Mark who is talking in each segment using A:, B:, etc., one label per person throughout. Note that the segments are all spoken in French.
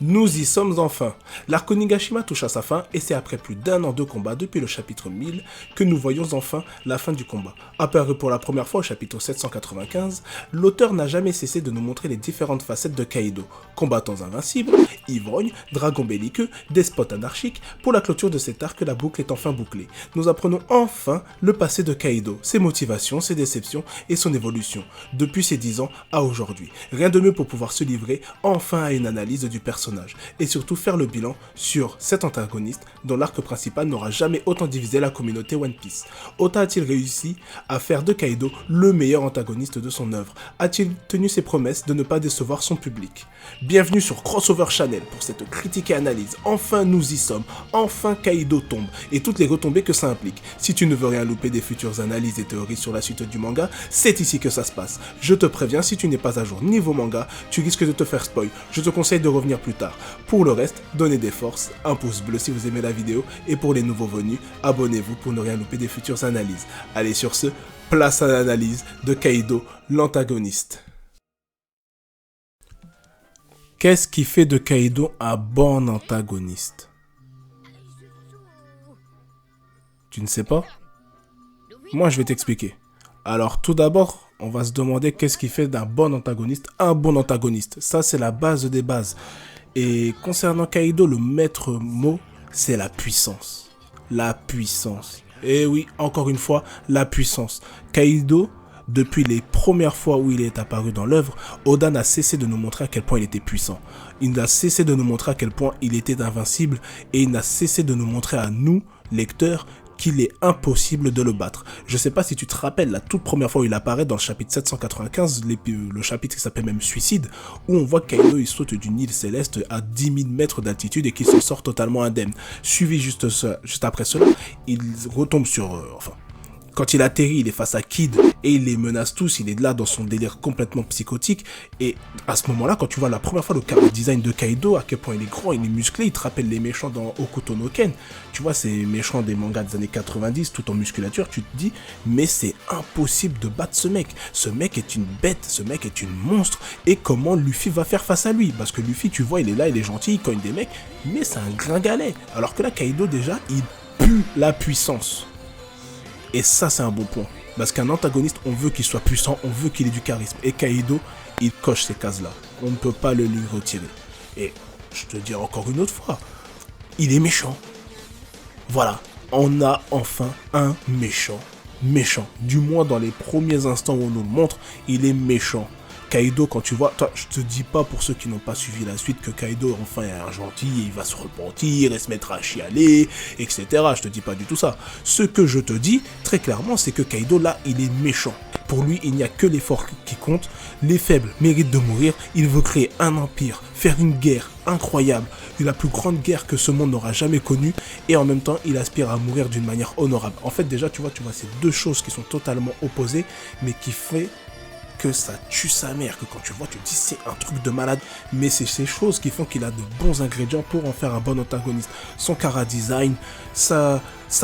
A: Nous y sommes enfin. L'arc Onigashima touche à sa fin et c'est après plus d'un an de combat depuis le chapitre 1000 que nous voyons enfin la fin du combat. Apparu pour la première fois au chapitre 795, l'auteur n'a jamais cessé de nous montrer les différentes facettes de Kaido. Combattants invincibles, ivrognes, dragons belliqueux, despotes anarchiques, pour la clôture de cet arc la boucle est enfin bouclée. Nous apprenons enfin le passé de Kaido, ses motivations, ses déceptions et son évolution, depuis ses 10 ans à aujourd'hui. Rien de mieux pour pouvoir se livrer enfin à une analyse du personnage et surtout faire le bilan sur cet antagoniste dont l'arc principal n'aura jamais autant divisé la communauté One Piece. Ota a-t-il réussi à faire de Kaido le meilleur antagoniste de son œuvre? A-t-il tenu ses promesses de ne pas décevoir son public? Bienvenue sur Crossover Channel pour cette critique et analyse. Enfin nous y sommes, enfin Kaido tombe et toutes les retombées que ça implique. Si tu ne veux rien louper des futures analyses et théories sur la suite du manga, c'est ici que ça se passe. Je te préviens, si tu n'es pas à jour niveau manga, tu risques de te faire spoil. Je te conseille de revenir plus tard. Pour le reste, donnez des forces, un pouce bleu si vous aimez la vidéo et pour les nouveaux venus, abonnez-vous pour ne rien louper des futures analyses. Allez sur ce, place à l'analyse de Kaido, l'antagoniste. Qu'est-ce qui fait de Kaido un bon antagoniste? Tu ne sais pas? Moi je vais t'expliquer. Alors tout d'abord, on va se demander qu'est-ce qui fait d'un bon antagoniste un bon antagoniste. Ça c'est la base des bases. Et concernant Kaido, le maître mot, c'est la puissance. La puissance. Et oui, encore une fois, la puissance. Kaido, depuis les premières fois où il est apparu dans l'œuvre, Oda n'a cessé de nous montrer à quel point il était puissant. Il n'a cessé de nous montrer à quel point il était invincible et il n'a cessé de nous montrer à nous, lecteurs, qu'il est impossible de le battre. Je sais pas si tu te rappelles la toute première fois où il apparaît dans le chapitre 795, le chapitre qui s'appelle même Suicide, où on voit que Kaido il saute d'une île céleste à 10 000 mètres d'altitude et qu'il s'en sort totalement indemne. Suivi juste après cela, il retombe sur... Quand il atterrit, il est face à Kid et il les menace tous, il est là dans son délire complètement psychotique. Et à ce moment-là, quand tu vois la première fois le character design de Kaido, à quel point il est grand, il est musclé, il te rappelle les méchants dans Hokuto no Ken. Tu vois, ces méchants des mangas des années 90, tout en musculature, tu te dis, mais c'est impossible de battre ce mec. Ce mec est une bête, ce mec est une monstre. Et comment Luffy va faire face à lui? Parce que Luffy, tu vois, il est là, il est gentil, il cogne des mecs, mais c'est un gringalet. Alors que là, Kaido, déjà, il pue la puissance. Et ça, c'est un bon point. Parce qu'un antagoniste, on veut qu'il soit puissant, on veut qu'il ait du charisme. Et Kaido, il coche ces cases-là. On ne peut pas le lui retirer. Et je te dis encore une autre fois, il est méchant. Voilà, on a enfin un méchant. Méchant. Du moins, dans les premiers instants où on nous le montre, il est méchant. Kaido, quand tu vois, toi, je te dis pas pour ceux qui n'ont pas suivi la suite que Kaido enfin est un gentil et il va se repentir et se mettre à chialer, etc. Je te dis pas du tout ça. Ce que je te dis, très clairement, c'est que Kaido, là, il est méchant. Pour lui, il n'y a que l'effort qui compte. Les faibles méritent de mourir. Il veut créer un empire, faire une guerre incroyable, la plus grande guerre que ce monde n'aura jamais connue. Et en même temps, il aspire à mourir d'une manière honorable. En fait, déjà, tu vois ces deux choses qui sont totalement opposées, mais qui fait que ça tue sa mère, que quand tu vois, tu te dis c'est un truc de malade, mais c'est ces choses qui font qu'il a de bons ingrédients pour en faire un bon antagoniste. Son chara design, sa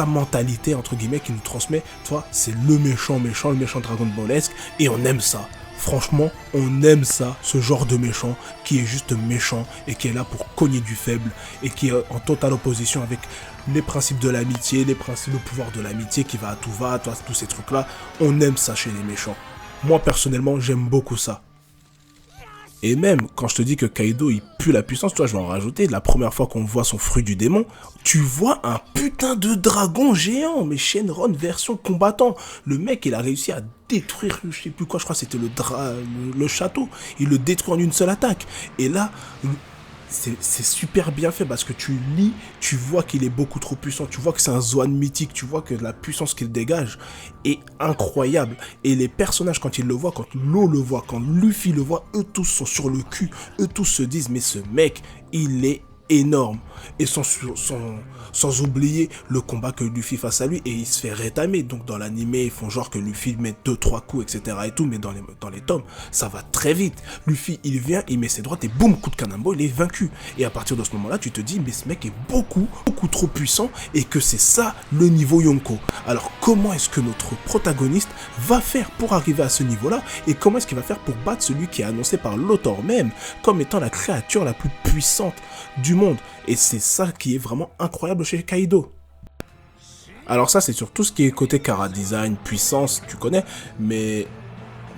A: mentalité, entre guillemets, qu'il nous transmet, toi, c'est le méchant Dragon Ballesque, et on aime ça. Franchement, on aime ça, ce genre de méchant qui est juste méchant et qui est là pour cogner du faible et qui est en totale opposition avec les principes de l'amitié, le pouvoir de l'amitié qui va à tout va, toi, tous ces trucs-là. On aime ça chez les méchants. Moi, personnellement, j'aime beaucoup ça. Et même, quand je te dis que Kaido, il pue la puissance, toi, je vais en rajouter. La première fois qu'on voit son fruit du démon, tu vois un putain de dragon géant, mais Shenron version combattant. Le mec, il a réussi à détruire, je sais plus quoi, je crois que c'était le château. Il le détruit en une seule attaque. Et là... c'est super bien fait parce que tu lis, tu vois qu'il est beaucoup trop puissant, tu vois que c'est un Zoan mythique, tu vois que la puissance qu'il dégage est incroyable. Et les personnages, quand ils le voient, quand Law le voit, quand Luffy le voit, eux tous sont sur le cul, eux tous se disent mais ce mec, il est énorme. Et sans oublier le combat que Luffy face à lui, et il se fait rétamer. Donc dans l'animé, ils font genre que Luffy met 2-3 coups, etc. et tout, mais dans les tomes, ça va très vite. Luffy, il vient, il met ses droites et boum, coup de Kanambo, il est vaincu. Et à partir de ce moment-là, tu te dis, mais ce mec est beaucoup trop puissant et que c'est ça le niveau Yonko. Alors comment est-ce que notre protagoniste va faire pour arriver à ce niveau-là, et comment est-ce qu'il va faire pour battre celui qui est annoncé par l'auteur même comme étant la créature la plus puissante du monde? Et c'est ça qui est vraiment incroyable chez Kaido. Alors ça, c'est sur tout ce qui est côté chara design, puissance, tu connais, mais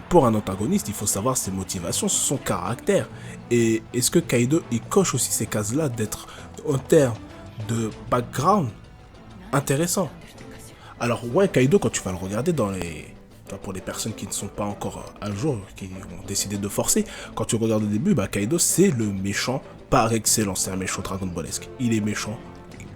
A: pour un antagoniste, il faut savoir ses motivations, son caractère. Et est-ce que Kaido, il coche aussi ces cases-là d'être, en termes de background, intéressant? Alors ouais, Kaido, quand tu vas le regarder dans les... pour les personnes qui ne sont pas encore à jour, qui ont décidé de forcer, quand tu regardes au début, Kaido c'est le méchant par excellence, c'est un méchant Dragon Ballesque. Il est méchant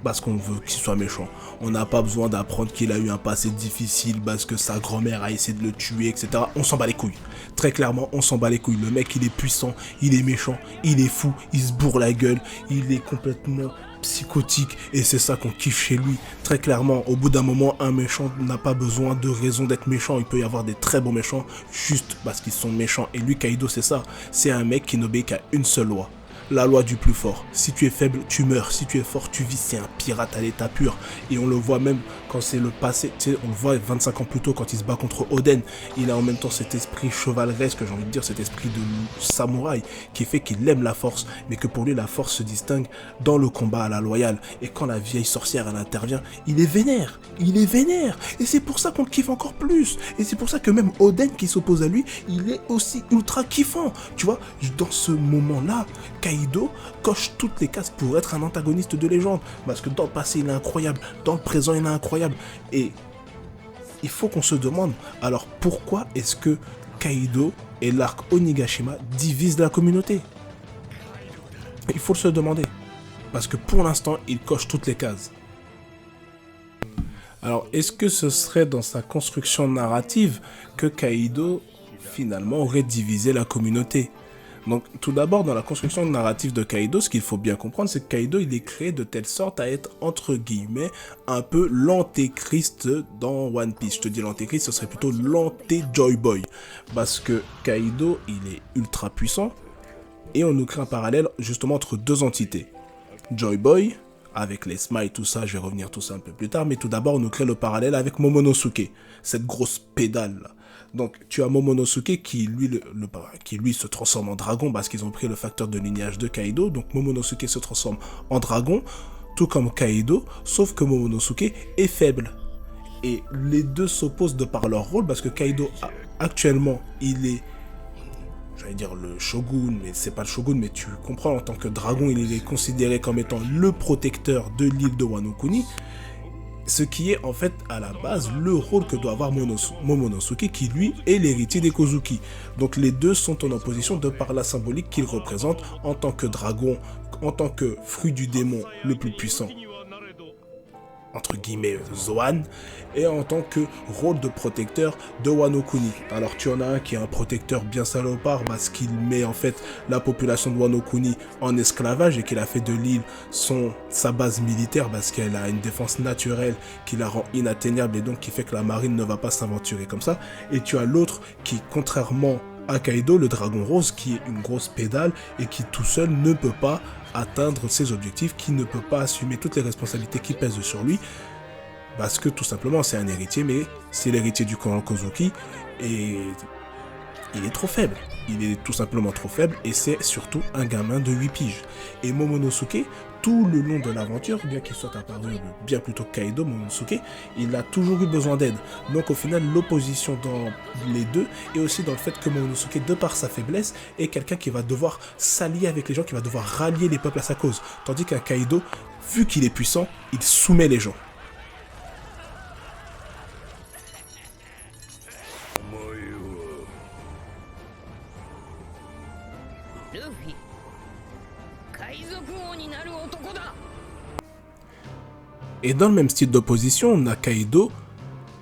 A: parce qu'on veut qu'il soit méchant. On n'a pas besoin d'apprendre qu'il a eu un passé difficile parce que sa grand-mère a essayé de le tuer, etc. On s'en bat les couilles. Très clairement, on s'en bat les couilles. Le mec, il est puissant, il est méchant, il est fou, il se bourre la gueule, il est complètement psychotique et c'est ça qu'on kiffe chez lui. Très clairement, au bout d'un moment, un méchant n'a pas besoin de raison d'être méchant. Il peut y avoir des très bons méchants juste parce qu'ils sont méchants. Et lui, Kaido, c'est ça. C'est un mec qui n'obéit qu'à une seule loi. La loi du plus fort. Si tu es faible, tu meurs. Si tu es fort, tu vis. C'est un pirate à l'état pur. Et on le voit même quand c'est le passé. Tu sais, on le voit 25 ans plus tôt quand il se bat contre Oden. Il a en même temps cet esprit chevaleresque, j'ai envie de dire, cet esprit de samouraï qui fait qu'il aime la force, mais que pour lui, la force se distingue dans le combat à la loyale. Et quand la vieille sorcière, elle intervient, il est vénère. Il est vénère. Et c'est pour ça qu'on le kiffe encore plus. Et c'est pour ça que même Oden qui s'oppose à lui, il est aussi ultra kiffant. Tu vois, dans ce moment-là, Kaido coche toutes les cases pour être un antagoniste de légende. Parce que dans le passé, il est incroyable. Dans le présent, il est incroyable. Et il faut qu'on se demande, alors pourquoi est-ce que Kaido et l'arc Onigashima divisent la communauté? Il faut se demander. Parce que pour l'instant, il coche toutes les cases. Alors, est-ce que ce serait dans sa construction narrative que Kaido, finalement, aurait divisé la communauté? Donc, tout d'abord, dans la construction narrative de Kaido, ce qu'il faut bien comprendre, c'est que Kaido, il est créé de telle sorte à être, entre guillemets, un peu l'antéchrist dans One Piece. Je te dis l'antéchrist, ce serait plutôt l'anté-Joy Boy. Parce que Kaido, il est ultra puissant, et on nous crée un parallèle, justement, entre deux entités. Joy Boy, avec les smiles, tout ça, je vais revenir tout ça un peu plus tard, mais tout d'abord, on nous crée le parallèle avec Momonosuke, cette grosse pédale là. Donc, tu as Momonosuke qui, lui, se transforme en dragon parce qu'ils ont pris le facteur de lignage de Kaido. Donc, Momonosuke se transforme en dragon, tout comme Kaido, sauf que Momonosuke est faible. Et les deux s'opposent de par leur rôle parce que Kaido, actuellement, il est, j'allais dire le shogun, mais c'est pas le shogun, mais tu comprends, en tant que dragon, il est considéré comme étant le protecteur de l'île de Wano Kuni. Ce qui est en fait à la base le rôle que doit avoir Momonosuke qui lui est l'héritier des Kozuki. Donc les deux sont en opposition de par la symbolique qu'ils représentent en tant que dragon, en tant que fruit du démon le plus puissant, entre guillemets Zoan, et en tant que rôle de protecteur de Wano Kuni. Alors tu en as un qui est un protecteur bien salopard parce qu'il met en fait la population de Wano Kuni en esclavage et qu'il a fait de l'île sa base militaire parce qu'elle a une défense naturelle qui la rend inatteignable et donc qui fait que la marine ne va pas s'aventurer comme ça. Et tu as l'autre qui, contrairement à Kaido, le dragon rose, qui est une grosse pédale et qui tout seul ne peut pas atteindre ses objectifs, qui ne peut pas assumer toutes les responsabilités qui pèsent sur lui, parce que tout simplement c'est un héritier, mais c'est l'héritier du clan Kozuki, et il est trop faible. Il est tout simplement trop faible, et c'est surtout un gamin de 8 piges. Et Momonosuke, tout le long de l'aventure, bien qu'il soit apparu bien plus tôt que Kaido, Momonosuke, il a toujours eu besoin d'aide. Donc au final, l'opposition dans les deux, et aussi dans le fait que Momonosuke, de par sa faiblesse, est quelqu'un qui va devoir s'allier avec les gens, qui va devoir rallier les peuples à sa cause. Tandis qu'un Kaido, vu qu'il est puissant, il soumet les gens. Et dans le même style d'opposition, on a Kaido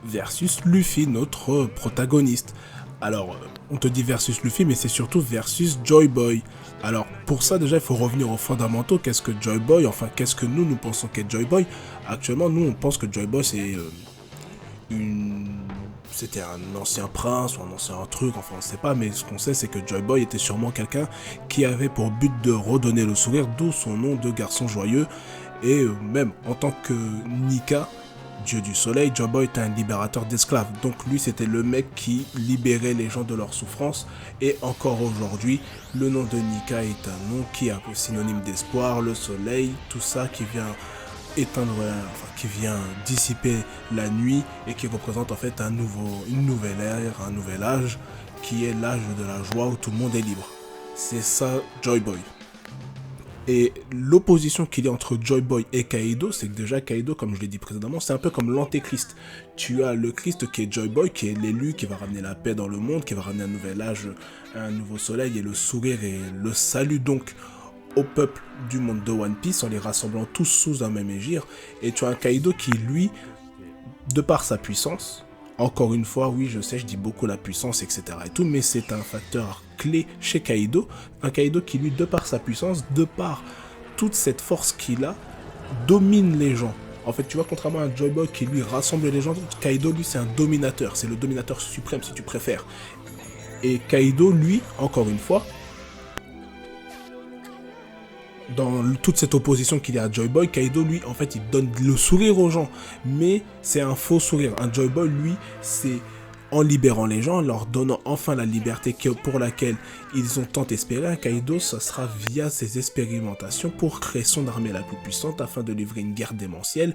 A: versus Luffy, notre protagoniste. Alors, on te dit versus Luffy, mais c'est surtout versus Joy Boy. Alors, pour ça, déjà, il faut revenir aux fondamentaux. Qu'est-ce que Joy Boy? Enfin, qu'est-ce que nous pensons qu'est Joy Boy? Actuellement, nous, on pense que Joy Boy, c'est c'était un ancien prince ou un ancien truc, enfin on sait pas, mais ce qu'on sait c'est que Joy Boy était sûrement quelqu'un qui avait pour but de redonner le sourire, d'où son nom de garçon joyeux. Et même en tant que Nika, dieu du soleil, Joy Boy était un libérateur d'esclaves. Donc lui c'était le mec qui libérait les gens de leur souffrance. Et encore aujourd'hui, le nom de Nika est un nom qui est un peu synonyme d'espoir, le soleil, tout ça qui vient éteindre, enfin, qui vient dissiper la nuit et qui représente en fait une nouvelle ère, un nouvel âge qui est l'âge de la joie où tout le monde est libre. C'est ça Joy Boy. Et l'opposition qu'il y a entre Joy Boy et Kaido, c'est que déjà Kaido, comme je l'ai dit précédemment, c'est un peu comme l'antéchrist. Tu as le Christ qui est Joy Boy, qui est l'élu, qui va ramener la paix dans le monde, qui va ramener un nouvel âge, un nouveau soleil et le sourire et le salut donc au peuple du monde de One Piece en les rassemblant tous sous un même égir. Et tu as un Kaido qui, lui, de par sa puissance, encore une fois, oui, je sais, je dis beaucoup la puissance, etc. et tout, mais c'est un facteur clé chez Kaido. Un Kaido qui, lui, de par sa puissance, de par toute cette force qu'il a, domine les gens. En fait, tu vois, contrairement à Joy Boy qui, lui, rassemble les gens, Kaido, lui, c'est un dominateur. C'est le dominateur suprême, si tu préfères. Et Kaido, lui, encore une fois, dans toute cette opposition qu'il y a à Joy Boy, Kaido, lui, en fait, il donne le sourire aux gens. Mais c'est un faux sourire. Un Joy Boy, lui, c'est en libérant les gens, en leur donnant enfin la liberté pour laquelle ils ont tant espéré. Un Kaido, ça sera via ses expérimentations pour créer son armée la plus puissante afin de livrer une guerre démentielle.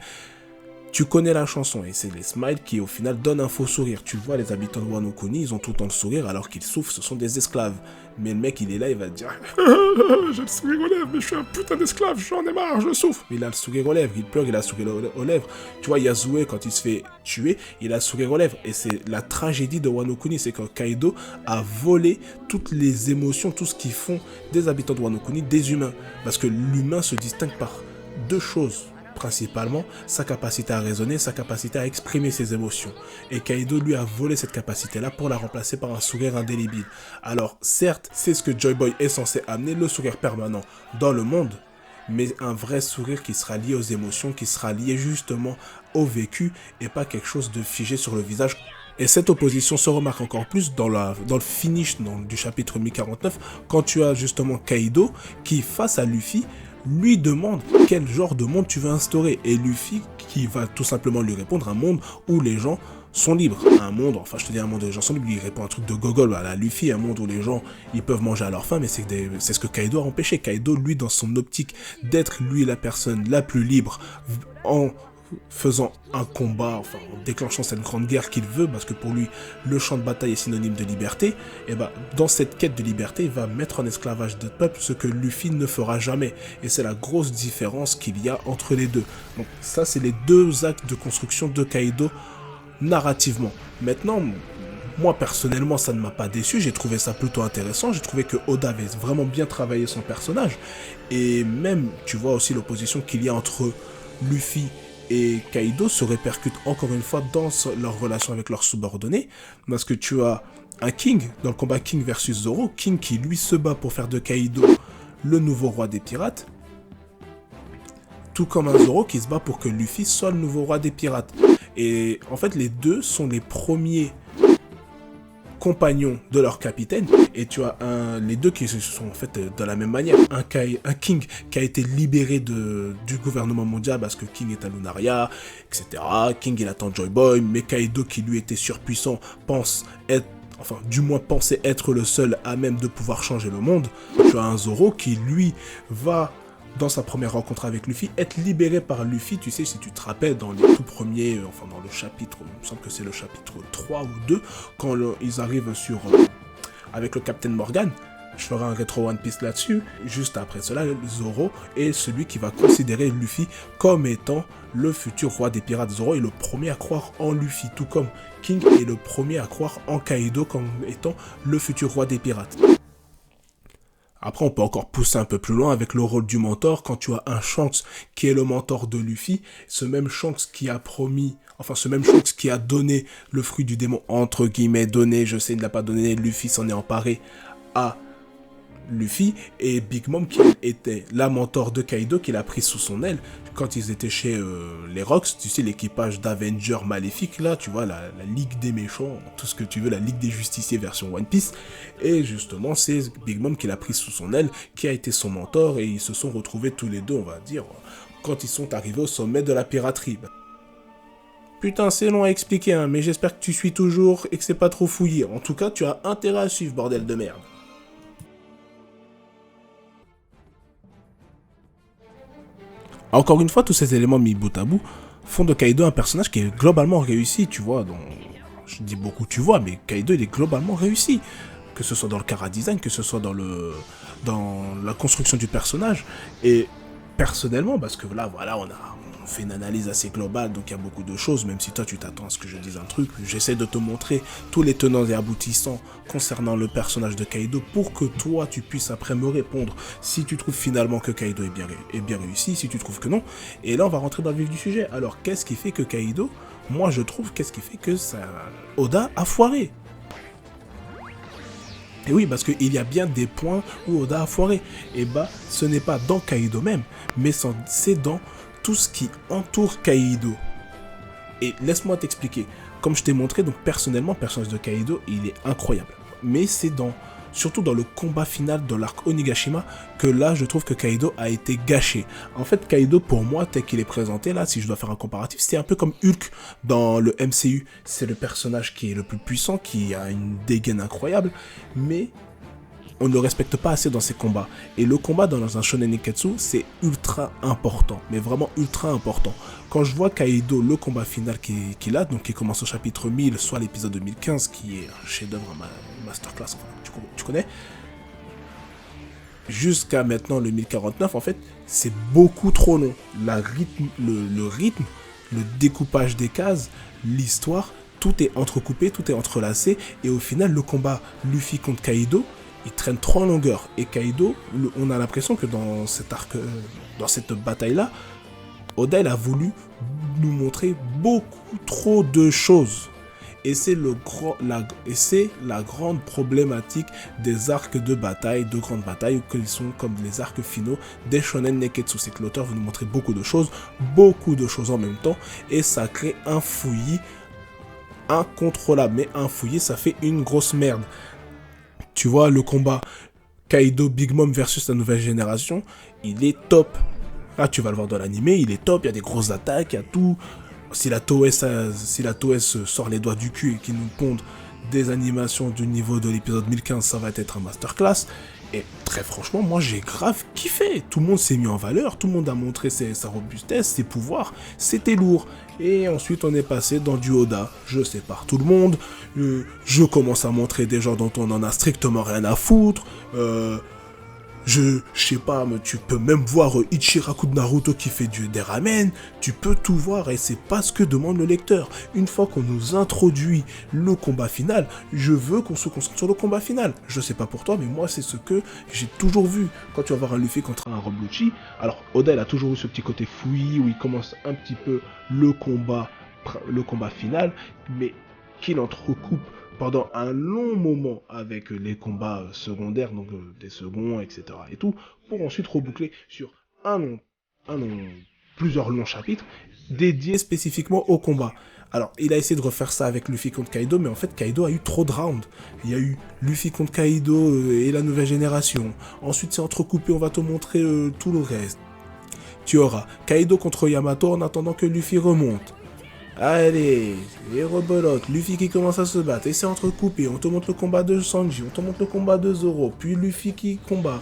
A: Tu connais la chanson et c'est les smiles qui au final donnent un faux sourire. Tu vois, les habitants de Wano Kuni, ils ont tout le temps le sourire alors qu'ils souffrent, ce sont des esclaves. Mais le mec il est là, il va te dire j'ai le sourire aux lèvres, mais je suis un putain d'esclave, j'en ai marre, je souffre. Mais il a le sourire aux lèvres, il pleure, il a le sourire aux lèvres. Tu vois, Yasue, quand il se fait tuer, il a le sourire aux lèvres. Et c'est la tragédie de Wano Kuni, c'est que Kaido a volé toutes les émotions, tout ce qu'ils font des habitants de Wano Kuni, des humains. Parce que l'humain se distingue par deux choses. Principalement sa capacité à raisonner, sa capacité à exprimer ses émotions. Et Kaido lui a volé cette capacité-là pour la remplacer par un sourire indélébile. Alors certes, c'est ce que Joy Boy est censé amener, le sourire permanent dans le monde, mais un vrai sourire qui sera lié aux émotions, qui sera lié justement au vécu et pas quelque chose de figé sur le visage. Et cette opposition se remarque encore plus dans le finish du chapitre 1049, quand tu as justement Kaido qui, face à Luffy, lui demande quel genre de monde tu veux instaurer. Et Luffy qui va tout simplement lui répondre un monde où les gens sont libres. Un monde, enfin je te dis un monde où les gens sont libres, il répond un truc de gogol à la Luffy, un monde où les gens ils peuvent manger à leur faim, mais c'est ce que Kaido a empêché. Kaido, lui, dans son optique d'être lui la personne la plus libre en faisant un combat, enfin en déclenchant cette grande guerre qu'il veut, parce que pour lui le champ de bataille est synonyme de liberté, et ben dans cette quête de liberté il va mettre en esclavage de peuple, ce que Luffy ne fera jamais, et c'est la grosse différence qu'il y a entre les deux. Donc ça c'est les deux actes de construction de Kaido narrativement. Maintenant, moi personnellement ça ne m'a pas déçu, j'ai trouvé ça plutôt intéressant, j'ai trouvé que Oda avait vraiment bien travaillé son personnage, et même tu vois aussi l'opposition qu'il y a entre Luffy et Kaido se répercute encore une fois dans leur relation avec leurs subordonnés, parce que tu as un King, dans le combat King versus Zoro, King qui lui se bat pour faire de Kaido le nouveau roi des pirates, tout comme un Zoro qui se bat pour que Luffy soit le nouveau roi des pirates. Et en fait les deux sont les premiers compagnons de leur capitaine, et tu as les deux qui sont en fait de la même manière. Un King qui a été libéré du gouvernement mondial parce que King est à Lunaria, etc. King il attend Joy Boy, mais Kaido qui lui était surpuissant pensait être le seul à même de pouvoir changer le monde. Tu as un Zoro qui lui va, dans sa première rencontre avec Luffy, être libéré par Luffy, tu sais, si tu te rappelles, dans les tout premiers, enfin dans le chapitre, il me semble que c'est le chapitre 3 ou 2, quand ils arrivent avec le Captain Morgan. Je ferai un rétro One Piece là-dessus. Juste après cela, Zoro est celui qui va considérer Luffy comme étant le futur roi des pirates. Zoro est le premier à croire en Luffy, tout comme King est le premier à croire en Kaido comme étant le futur roi des pirates. Après, on peut encore pousser un peu plus loin avec le rôle du mentor. Quand tu as un Shanks qui est le mentor de Luffy, ce même Shanks qui a promis, enfin ce même Shanks qui a donné le fruit du démon, entre guillemets, donné, je sais, il ne l'a pas donné, Luffy s'en est emparé à Luffy, et Big Mom qui était la mentor de Kaido qu'il a pris sous son aile quand ils étaient chez les Rocks, tu sais, l'équipage d'Avengers maléfiques là, tu vois, la ligue des méchants, tout ce que tu veux, la ligue des justiciers version One Piece, et justement c'est Big Mom qui l'a pris sous son aile, qui a été son mentor, et ils se sont retrouvés tous les deux, on va dire, quand ils sont arrivés au sommet de la piraterie. Putain, c'est long à expliquer, hein, mais j'espère que tu suis toujours et que c'est pas trop fouillé. En tout cas, tu as intérêt à suivre, bordel de merde. Encore une fois, tous ces éléments mis bout à bout font de Kaido un personnage qui est globalement réussi, tu vois. Donc, je dis beaucoup tu vois, mais Kaido il est globalement réussi. Que ce soit dans le chara-design, que ce soit dans la construction du personnage. Et personnellement, parce que là, voilà, on fait une analyse assez globale, donc il y a beaucoup de choses, même si toi tu t'attends à ce que je dise un truc, j'essaie de te montrer tous les tenants et aboutissants concernant le personnage de Kaido pour que toi tu puisses après me répondre si tu trouves finalement que Kaido est bien réussi, si tu trouves que non. Et là on va rentrer dans le vif du sujet. Alors qu'est-ce qui fait que Kaido, moi je trouve, qu'est-ce qui fait que ça, Oda a foiré? Et oui, parce qu'il y a bien des points où Oda a foiré. Et bah, ce n'est pas dans Kaido même, mais c'est dans tout ce qui entoure Kaido. Et laisse-moi t'expliquer. Comme je t'ai montré, donc personnellement, le personnage de Kaido, il est incroyable. Mais c'est surtout dans le combat final de l'arc Onigashima, que là, je trouve que Kaido a été gâché. En fait, Kaido, pour moi, tel qu'il est présenté, là, si je dois faire un comparatif, c'est un peu comme Hulk dans le MCU. C'est le personnage qui est le plus puissant, qui a une dégaine incroyable, mais on ne le respecte pas assez dans ses combats. Et le combat dans un shonen niketsu, c'est ultra important, mais vraiment ultra important. Quand je vois Kaido, le combat final qu'il a, donc qui commence au chapitre 1000, soit l'épisode 2015, qui est un chef-d'œuvre, un masterclass, enfin, tu connais, jusqu'à maintenant le 1049, en fait, c'est beaucoup trop long. Le rythme, le découpage des cases, l'histoire, tout est entrecoupé, tout est entrelacé, et au final, le combat Luffy contre Kaido, il traîne trop en longueur. Et Kaido, on a l'impression que dans cet arc, dans cette bataille-là, Oda il a voulu nous montrer beaucoup trop de choses. Et c'est la grande problématique des arcs de bataille, de grandes batailles, qui sont comme les arcs finaux des shonen neketsu. C'est que l'auteur veut nous montrer beaucoup de choses en même temps, et ça crée un fouillis incontrôlable. Mais un fouillis, ça fait une grosse merde. Tu vois, le combat Kaido Big Mom versus la nouvelle génération, il est top. Là, tu vas le voir dans l'anime, il est top, il y a des grosses attaques, il y a tout. Si la Toei sort les doigts du cul et qu'ils nous pondent des animations du niveau de l'épisode 1015, ça va être un masterclass. Et très franchement, moi j'ai grave kiffé. Tout le monde s'est mis en valeur, tout le monde a montré sa robustesse, ses pouvoirs, c'était lourd. Et ensuite on est passé dans du Oda, je sépare tout le monde, je commence à montrer des gens dont on en a strictement rien à foutre, je sais pas, mais tu peux même voir Ichiraku de Naruto qui fait des ramen, tu peux tout voir et c'est pas ce que demande le lecteur. Une fois qu'on nous introduit le combat final, je veux qu'on se concentre sur le combat final. Je sais pas pour toi, mais moi c'est ce que j'ai toujours vu. Quand tu vas voir un Luffy contre un Rob Lucci, alors Oda il a toujours eu ce petit côté fouillis où il commence un petit peu le combat final, mais qu'il entrecoupe pendant un long moment avec les combats secondaires, donc des seconds, etc. et tout, pour ensuite reboucler sur plusieurs longs chapitres dédiés spécifiquement au combat. Alors, il a essayé de refaire ça avec Luffy contre Kaido, mais en fait, Kaido a eu trop de rounds. Il y a eu Luffy contre Kaido et la nouvelle génération. Ensuite, c'est entrecoupé, on va te montrer tout le reste. Tu auras Kaido contre Yamato en attendant que Luffy remonte. Allez, les rebelotes, Luffy qui commence à se battre, et c'est entrecoupé, on te montre le combat de Sanji, on te montre le combat de Zoro, puis Luffy qui combat,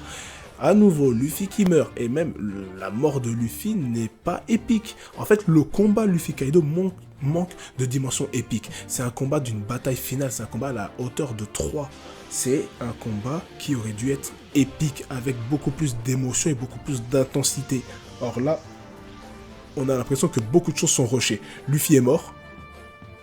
A: à nouveau, Luffy qui meurt, et même la mort de Luffy n'est pas épique. En fait, le combat Luffy-Kaido manque de dimension épique. C'est un combat d'une bataille finale, c'est un combat à la hauteur de 3. C'est un combat qui aurait dû être épique, avec beaucoup plus d'émotion et beaucoup plus d'intensité. Or là, on a l'impression que beaucoup de choses sont rushées. Luffy est mort.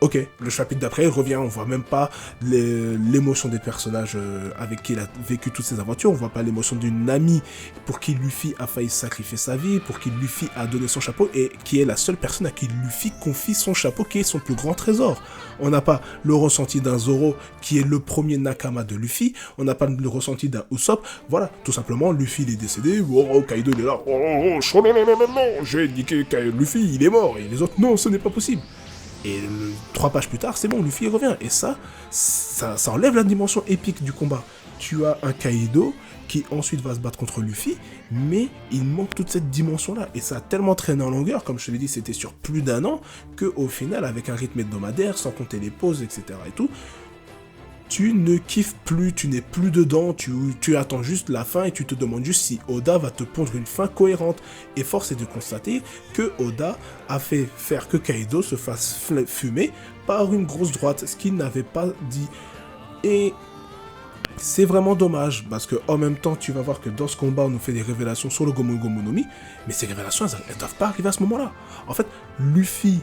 A: Ok, le chapitre d'après, il revient, on voit même pas l'émotion des personnages avec qui il a vécu toutes ces aventures, on voit pas l'émotion d'une amie pour qui Luffy a failli sacrifier sa vie, pour qui Luffy a donné son chapeau, et qui est la seule personne à qui Luffy confie son chapeau, qui est son plus grand trésor. On n'a pas le ressenti d'un Zoro, qui est le premier Nakama de Luffy, on n'a pas le ressenti d'un Usopp, voilà, tout simplement, Luffy il est décédé, oh, Kaido il est là, non, j'ai indiqué que Luffy il est mort, et les autres, non, ce n'est pas possible. Et 3 pages plus tard, c'est bon, Luffy revient. Et ça enlève la dimension épique du combat. Tu as un Kaido qui ensuite va se battre contre Luffy, mais il manque toute cette dimension-là. Et ça a tellement traîné en longueur, comme je te l'ai dit, c'était sur plus d'1 an, qu'au final, avec un rythme hebdomadaire, sans compter les pauses, etc. et tout, tu ne kiffes plus, tu n'es plus dedans, tu attends juste la fin et tu te demandes juste si Oda va te pondre une fin cohérente. Et force est de constater que Oda a fait faire que Kaido se fasse fumer par une grosse droite, ce qu'il n'avait pas dit. Et c'est vraiment dommage, parce que en même temps, tu vas voir que dans ce combat, on nous fait des révélations sur le Gomu Gomu no Mi, mais ces révélations, elles doivent pas arriver à ce moment-là. En fait, Luffy,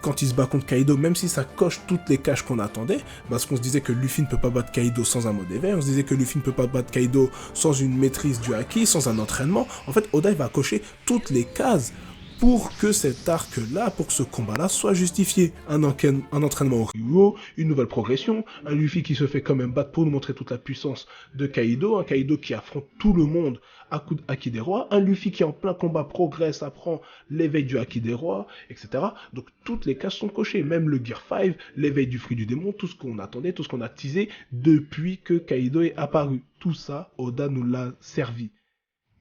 A: quand il se bat contre Kaido, même si ça coche toutes les cases qu'on attendait, parce qu'on se disait que Luffy ne peut pas battre Kaido sans un mot d'éveil, on se disait que Luffy ne peut pas battre Kaido sans une maîtrise du haki, sans un entraînement. En fait, Oda il va cocher toutes les cases pour que cet arc-là, pour que ce combat-là soit justifié. Un entraînement au Ryuo, une nouvelle progression, un Luffy qui se fait quand même battre pour nous montrer toute la puissance de Kaido, un Kaido qui affronte tout le monde à coup de haki des rois, un Luffy qui en plein combat progresse, apprend l'éveil du haki des rois, etc. Donc toutes les cases sont cochées, même le Gear 5, l'éveil du fruit du démon, tout ce qu'on attendait, tout ce qu'on a teasé depuis que Kaido est apparu. Tout ça, Oda nous l'a servi.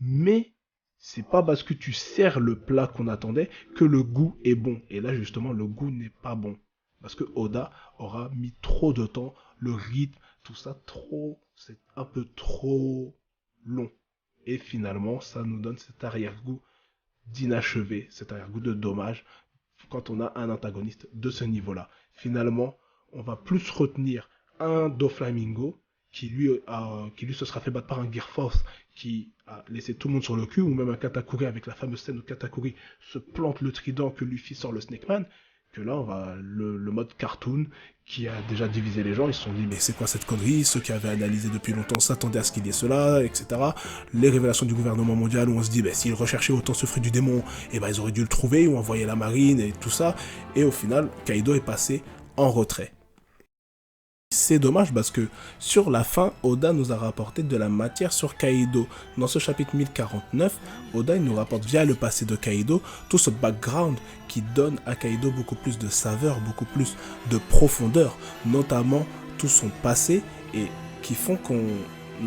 A: Mais c'est pas parce que tu sers le plat qu'on attendait que le goût est bon. Et là, justement, le goût n'est pas bon. Parce que Oda aura mis trop de temps, le rythme, tout ça, c'est un peu trop long. Et finalement, ça nous donne cet arrière-goût d'inachevé, cet arrière-goût de dommage, quand on a un antagoniste de ce niveau-là. Finalement, on va plus retenir un Doflamingo, qui lui se sera fait battre par un Gear Force qui a laissé tout le monde sur le cul, ou même un Katakuri avec la fameuse scène où Katakuri se plante le trident que Luffy sort le Snake Man, que là on va le mode cartoon qui a déjà divisé les gens. Ils se sont dit mais c'est quoi cette connerie, ceux qui avaient analysé depuis longtemps s'attendaient à ce qu'il y ait cela, etc. Les révélations du gouvernement mondial où on se dit s'ils recherchaient autant ce fruit du démon, ils auraient dû le trouver ou envoyer la marine et tout ça, et au final Kaido est passé en retrait. C'est dommage parce que sur la fin, Oda nous a rapporté de la matière sur Kaido. Dans ce chapitre 1049, Oda il nous rapporte via le passé de Kaido tout ce background qui donne à Kaido beaucoup plus de saveur, beaucoup plus de profondeur, notamment tout son passé et qui font qu'on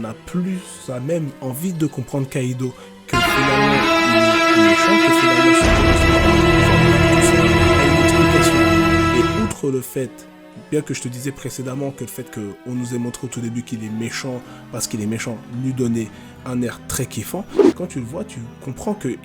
A: a plus la même envie de comprendre Kaido, que finalement il est méchant, que finalement c'est et outre le fait, bien que je te disais précédemment que le fait qu'on nous ait montré au tout début qu'il est méchant, parce qu'il est méchant, lui donnait un air très kiffant, et quand tu le vois, tu comprends qu'il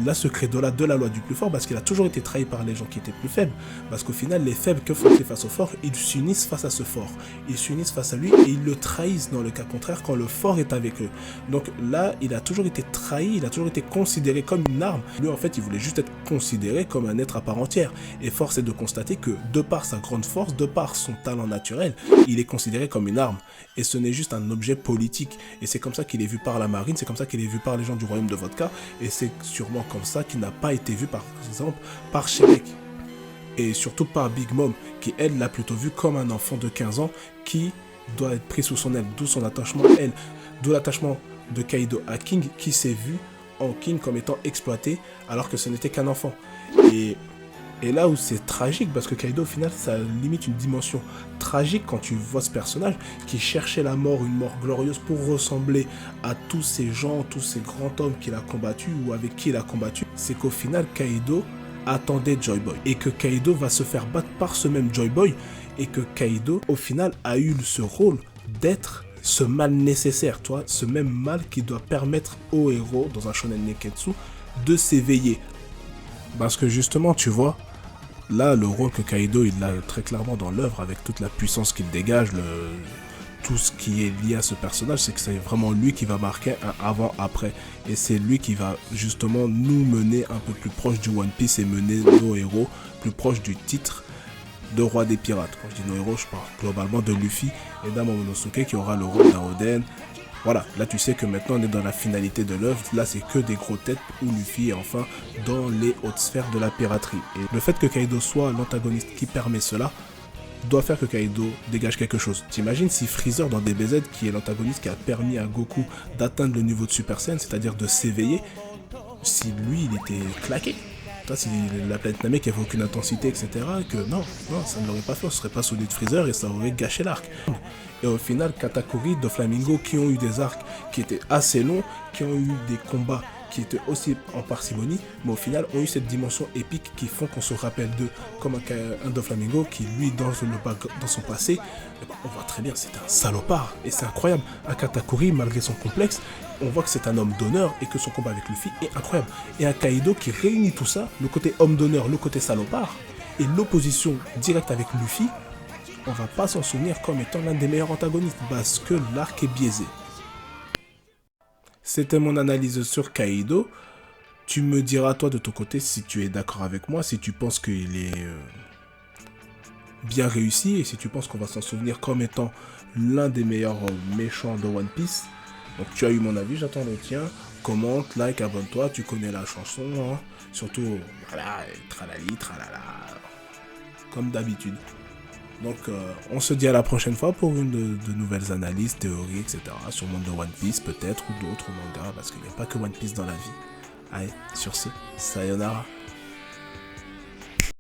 A: a ce credo-là de la loi du plus fort, parce qu'il a toujours été trahi par les gens qui étaient plus faibles, parce qu'au final, les faibles, que font-ils face au fort? Ils s'unissent face à ce fort, ils s'unissent face à lui, et ils le trahissent dans le cas contraire quand le fort est avec eux. Donc là, il a toujours été trahi, il a toujours été considéré comme une arme. Lui, en fait, il voulait juste être considéré comme un être à part entière, et force est de constater que, de par sa grande force, de par son talent naturel, il est considéré comme une arme, et ce n'est juste un objet politique, et c'est comme ça qu'il est vu par la marine, c'est comme ça qu'il est vu par les gens du royaume de Vodka, et c'est sûrement comme ça qu'il n'a pas été vu par exemple par Shrek, et surtout par Big Mom, qui elle l'a plutôt vu comme un enfant de 15 ans qui doit être pris sous son aile, d'où son attachement à elle, d'où l'attachement de Kaido à King, qui s'est vu en King comme étant exploité alors que ce n'était qu'un enfant. Et là où c'est tragique, parce que Kaido au final ça limite une dimension tragique quand tu vois ce personnage qui cherchait la mort, une mort glorieuse pour ressembler à tous ces gens, tous ces grands hommes qu'il a combattus ou avec qui il a combattu, c'est qu'au final Kaido attendait Joy Boy et que Kaido va se faire battre par ce même Joy Boy et que Kaido au final a eu ce rôle d'être ce mal nécessaire, toi, ce même mal qui doit permettre au héros dans un shonen neketsu de s'éveiller. Parce que justement, tu vois, là, le rôle que Kaido, il a très clairement dans l'œuvre, avec toute la puissance qu'il dégage, tout ce qui est lié à ce personnage, c'est que c'est vraiment lui qui va marquer un avant-après. Et c'est lui qui va justement nous mener un peu plus proche du One Piece et mener nos héros plus proche du titre de roi des pirates. Quand je dis nos héros, je parle globalement de Luffy et d'un Momonosuke qui aura le rôle d'un Oden. Voilà, là tu sais que maintenant on est dans la finalité de l'œuvre, là c'est que des gros têtes où Luffy est enfin dans les hautes sphères de la piraterie. Et le fait que Kaido soit l'antagoniste qui permet cela, doit faire que Kaido dégage quelque chose. T'imagines si Freezer dans DBZ, qui est l'antagoniste qui a permis à Goku d'atteindre le niveau de Super Saiyan, c'est-à-dire de s'éveiller, si lui il était claqué, si la planète Namek avait aucune intensité, etc., que non, ça ne l'aurait pas fait, on ne serait pas soudé de Freezer et ça aurait gâché l'arc. Et au final, Katakuri, Doflamingo, qui ont eu des arcs qui étaient assez longs, qui ont eu des combats qui étaient aussi en parcimonie, mais au final ont eu cette dimension épique qui font qu'on se rappelle d'eux, comme un Doflamingo qui, lui, dans son passé, on voit très bien, c'est un salopard, et c'est incroyable. Un Katakuri, malgré son complexe, on voit que c'est un homme d'honneur et que son combat avec Luffy est incroyable. Et un Kaido qui réunit tout ça, le côté homme d'honneur, le côté salopard, et l'opposition directe avec Luffy, on va pas s'en souvenir comme étant l'un des meilleurs antagonistes, parce que l'arc est biaisé. C'était mon analyse sur Kaido. Tu me diras toi de ton côté si tu es d'accord avec moi, si tu penses qu'il est bien réussi, et si tu penses qu'on va s'en souvenir comme étant l'un des meilleurs méchants de One Piece. Donc tu as eu mon avis, j'attends le tien. Commente, like, abonne-toi, tu connais la chanson, hein. Surtout, voilà, tralali, tralala, comme d'habitude. Donc on se dit à la prochaine fois pour une de nouvelles analyses, théories, etc. sur le monde de One Piece peut-être, ou d'autres mangas, parce qu'il n'y a pas que One Piece dans la vie. Allez, sur ce, sayonara.